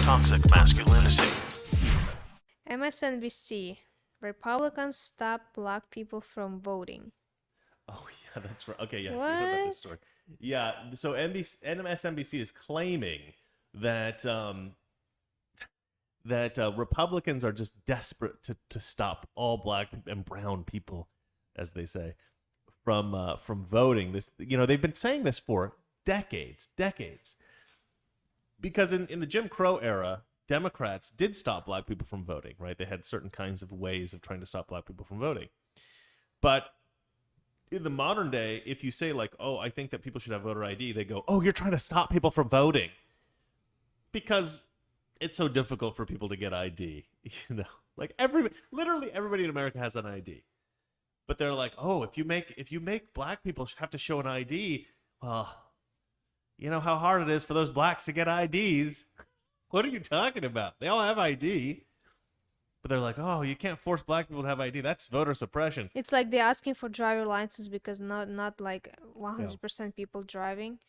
Toxic masculinity. MSNBC. Republicans stop black people from voting. Oh yeah, that's right. Okay, yeah, I forgot about this What? story. Yeah, so MSNBC is claiming that Republicans are just desperate to stop all black and brown people, as they say, from voting. This, they've been saying this for decades, because in the Jim Crow era, Democrats did stop black people from voting. Right, they had certain kinds of ways of trying to stop black people from voting, but in the modern day, if you say like, "Oh, I think that people should have voter ID," they go, "Oh, you're trying to stop people from voting," because it's so difficult for people to get ID. Like literally everybody in America has an ID, but they're like, "Oh, if you make black people have to show an ID, well, you know how hard it is for those blacks to get IDs." What are you talking about? They all have ID. But they're like, "Oh, you can't force black people to have ID. That's voter suppression." It's like they're asking for driver license because not like Yeah. 100% people driving.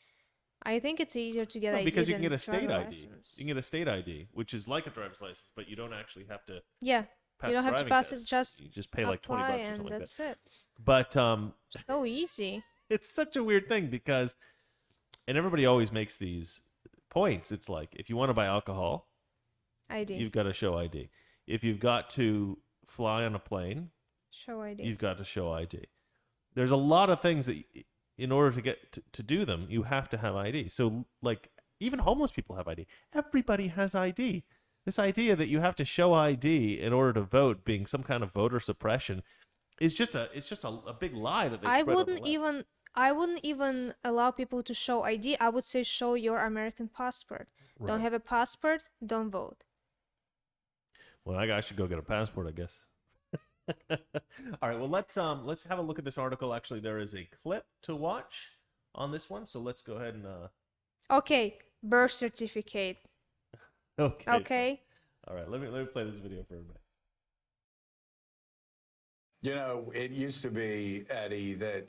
I think it's easier to get No, ID because you can get than a state driver ID. license. You can get a state ID, which is like a driver's license, but you don't actually have to Yeah, pass you don't a have to driving pass test. it, just You just pay like 20 apply bucks or and something like that's that. it. But So easy. it's such a weird thing because, and everybody always makes these points. It's like, if you want to buy alcohol, ID. you've got to show ID. If you've got to fly on a plane, Show ID. you've got to show ID. There's a lot of things that, in order to get to do them, you have to have ID. So, like, even homeless people have ID. Everybody has ID. This idea that you have to show ID in order to vote being some kind of voter suppression is just a big lie that they I spread on the wouldn't left. even I wouldn't even allow people to show ID. I would say show your American passport. Don't Right. have a passport, don't vote. Well, I should go get a passport, I guess. All right. Well, let's have a look at this article. Actually, there is a clip to watch on this one, so let's go ahead and Okay, birth certificate. okay. Okay? All right. Let me play this video for a minute. You know, it used to be, Eddie, that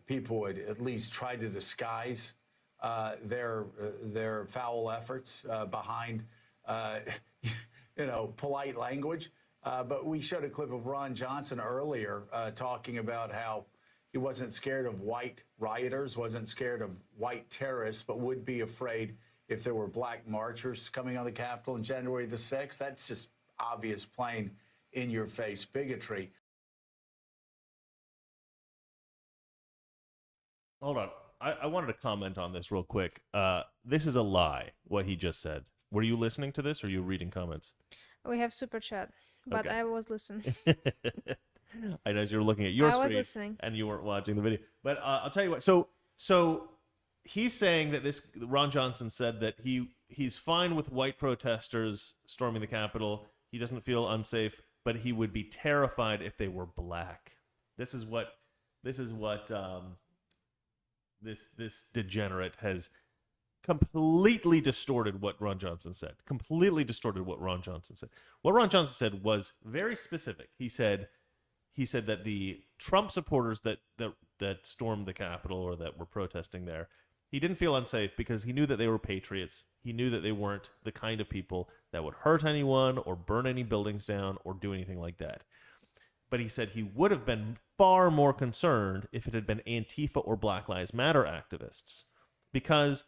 people would at least try to disguise their foul efforts behind, polite language. But we showed a clip of Ron Johnson earlier talking about how he wasn't scared of white rioters, wasn't scared of white terrorists, but would be afraid if there were black marchers coming on the Capitol on January the 6th. That's just obvious, plain in-your-face bigotry. Hold on. I wanted to comment on this real quick. This is a lie, what he just said. Were you listening to this or are you reading comments? We have super chat, but Okay. I was listening. I know you're looking at your I was screen listening. and you weren't watching the video. But I'll tell you what. So he's saying that Ron Johnson said that he's fine with white protesters storming the Capitol. He doesn't feel unsafe, but he would be terrified if they were black. This is what this degenerate has completely distorted what Ron Johnson said. Completely distorted what Ron Johnson said. What Ron Johnson said was very specific. He said that the Trump supporters that stormed the Capitol or that were protesting there, he didn't feel unsafe because he knew that they were patriots. He knew that they weren't the kind of people that would hurt anyone or burn any buildings down or do anything like that. But he said he would have been far more concerned if it had been Antifa or Black Lives Matter activists. Because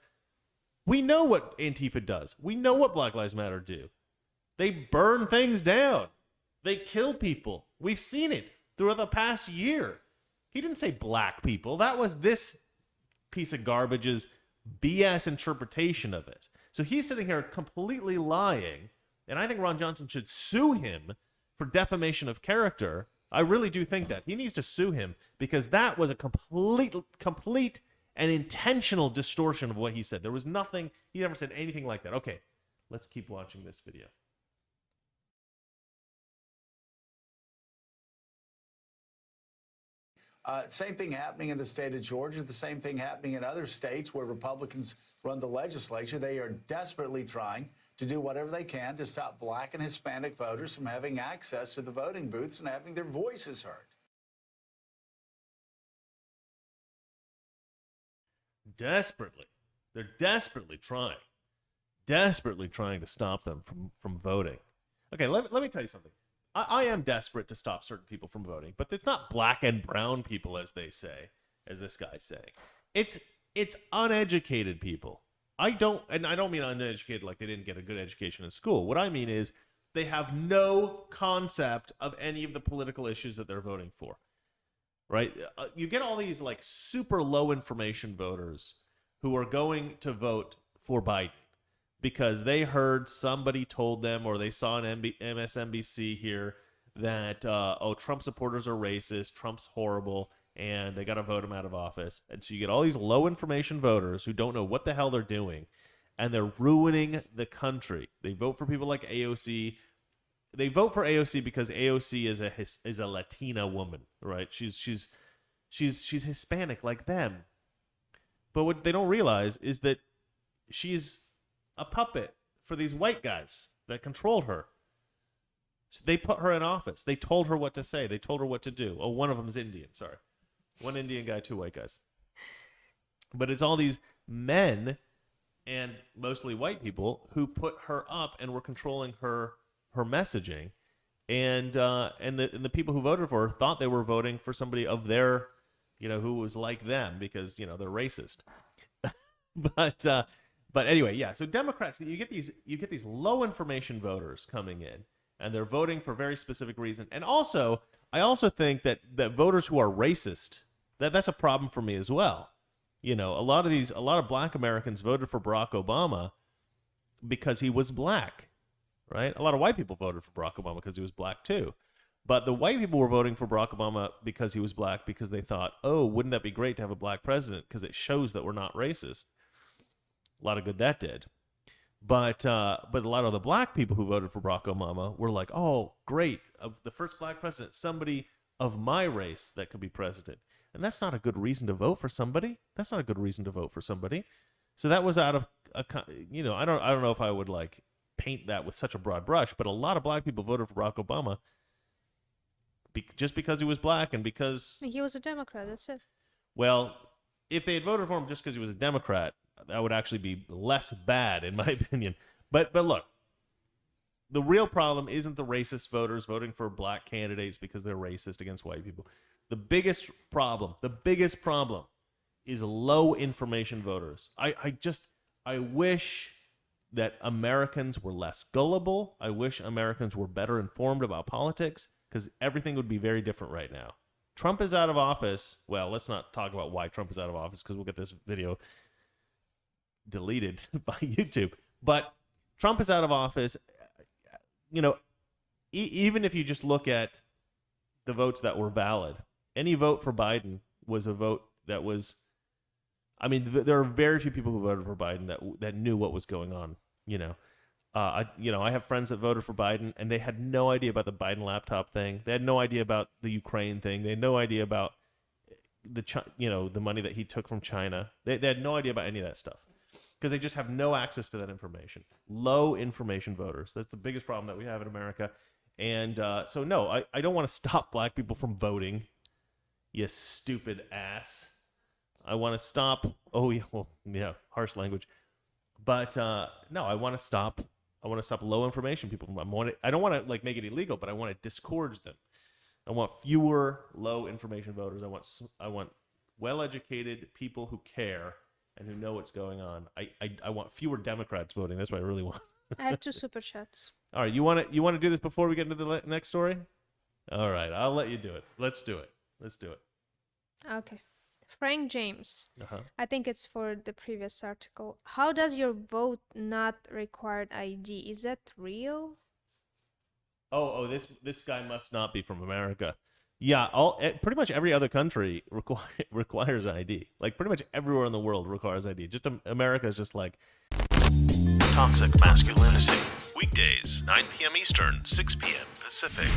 we know what Antifa does. We know what Black Lives Matter do. They burn things down. They kill people. We've seen it throughout the past year. He didn't say black people. That was this piece of garbage's BS interpretation of it. So he's sitting here completely lying, and I think Ron Johnson should sue him for defamation of character. I really do think that. He needs to sue him because that was a complete and intentional distortion of what he said. There was nothing, he never said anything like that. Okay, let's keep watching this video. Same thing happening in the state of Georgia, the same thing happening in other states where Republicans run the legislature. They are desperately trying to do whatever they can to stop black and Hispanic voters from having access to the voting booths and having their voices heard. Desperately. They're desperately trying. desperately trying to stop them from voting. Okay, let me tell you something. I am desperate to stop certain people from voting, but it's not black and brown people, as they say, as this guy's saying. It's uneducated people. I don't mean uneducated like they didn't get a good education in school. What I mean is they have no concept of any of the political issues that they're voting for. Right? You get all these like super low information voters who are going to vote for Biden because they heard somebody told them or they saw on MSNBC here that, Trump supporters are racist, Trump's horrible, and they got to vote him out of office. And so you get all these low information voters who don't know what the hell they're doing, and they're ruining the country. They vote for people like AOC. They vote for AOC because AOC is a Latina woman, right? She's Hispanic like them. But what they don't realize is that she's a puppet for these white guys that controlled her. So they put her in office. They told her what to say. They told her what to do. Oh, one of them is Indian. Sorry. One Indian guy, two white guys. But it's all these men and mostly white people who put her up and were controlling her messaging. And the people who voted for her thought they were voting for somebody of their, who was like them because, they're racist. But anyway, yeah. So Democrats, you get these low information voters coming in, and they're voting for very specific reasons. And also, I also think that voters who are racist, that's a problem for me as well. A lot of black Americans voted for Barack Obama because he was black, right? A lot of white people voted for Barack Obama because he was black too. But the white people were voting for Barack Obama because he was black because they thought, oh, wouldn't that be great to have a black president because it shows that we're not racist. A lot of good that did. But a lot of the black people who voted for Barack Obama were like, oh, great, of the first black president, somebody of my race that could be president. And that's not a good reason to vote for somebody. That's not a good reason to vote for somebody. So that was out of, I don't know if I would like paint that with such a broad brush, but a lot of black people voted for Barack Obama just because he was black and because He was a Democrat, that's it. Well, if they had voted for him just because he was a Democrat, that would actually be less bad, in my opinion. But look, the real problem isn't the racist voters voting for black candidates because they're racist against white people. The biggest problem is low information voters. I wish that Americans were less gullible. I wish Americans were better informed about politics because everything would be very different right now. Trump is out of office. Well, let's not talk about why Trump is out of office because we'll get this video deleted by YouTube. But Trump is out of office. Even if you just look at the votes that were valid, any vote for Biden was a vote that was, there are very few people who voted for Biden that knew what was going on. I have friends that voted for Biden and they had no idea about the Biden laptop thing. They had no idea about the Ukraine thing. They had no idea about the money that he took from China. They had no idea about any of that stuff because they just have no access to that information. Low information voters. That's the biggest problem that we have in America. And so, no, I don't want to stop black people from voting, you stupid ass. I want to stop. Oh, yeah, harsh language. But no, I want to stop low information people from. I don't want to make it illegal, but I want to discourage them. I want fewer low information voters. I want well-educated people who care and who know what's going on. I want fewer Democrats voting. That's what I really want. I have 2 super chats. All right, you want to do this before we get into the next story? All right, I'll let you do it. Let's do it. Okay. Frank James. Uh-huh. I think it's for the previous article. How does your vote not require ID? Is that real? Oh, this guy must not be from America. Yeah, pretty much every other country requires ID. Like pretty much everywhere in the world requires ID. Just America is just like Toxic Masculinity. Weekdays, 9 p.m. Eastern, 6 p.m. Pacific.